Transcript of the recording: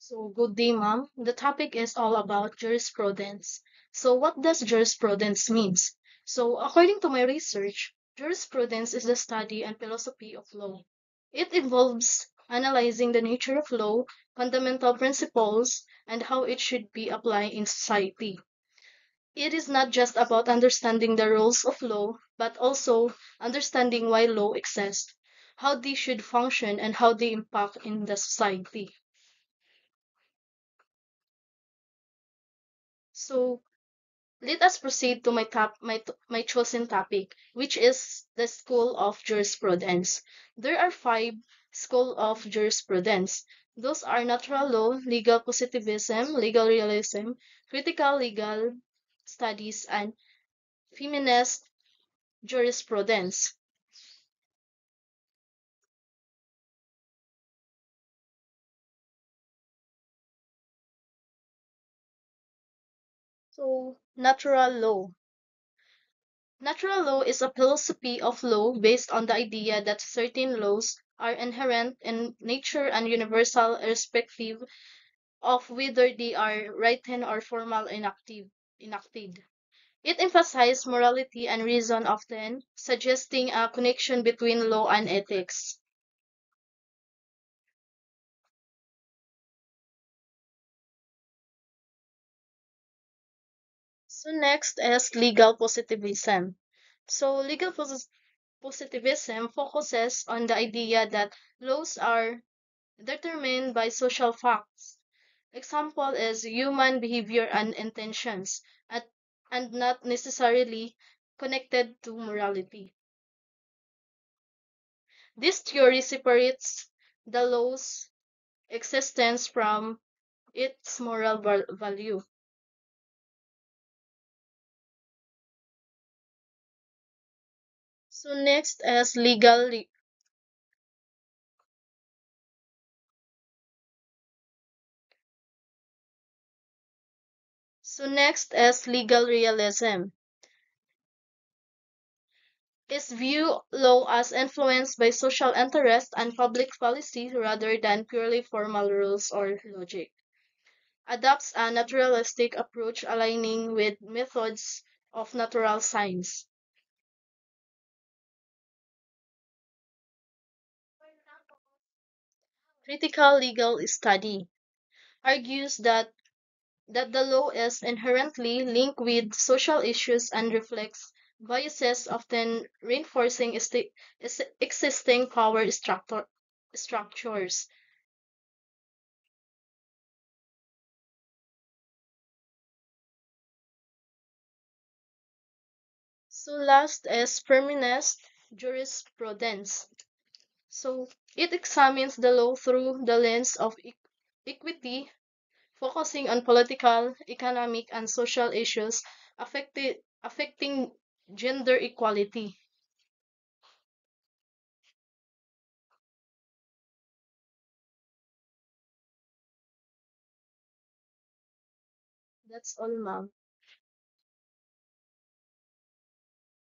So, good day, ma'am. The topic is all about jurisprudence. So, what does jurisprudence means? So, according to my research, jurisprudence is the study and philosophy of law. It involves analyzing the nature of law, fundamental principles, and how it should be applied in society. It is not just about understanding the rules of law, but also understanding why law exists, how they should function, and how they impact in the society. So, let us proceed to my chosen topic, which is the School of Jurisprudence. There are five school of jurisprudence. Those are natural law, legal positivism, legal realism, critical legal studies, and feminist jurisprudence. So, natural law. Natural law is a philosophy of law based on the idea that certain laws are inherent in nature and universal irrespective of whether they are written or formal enacted. It emphasizes morality and reason often, suggesting a connection between law and ethics. So next is legal positivism. So positivism focuses on the idea that laws are determined by social facts. Example is human behavior and intentions, at, and not necessarily connected to morality. This theory separates the law's existence from its moral value. So next is legal realism. Is view law as influenced by social interest and public policy rather than purely formal rules or logic. Adopts a naturalistic approach aligning with methods of natural science. Critical legal study argues that the law is inherently linked with social issues and reflects biases, often reinforcing existing structures. So last is feminist jurisprudence. So it examines the law through the lens of equity, focusing on political, economic, and social issues affecting gender equality. That's all, ma'am.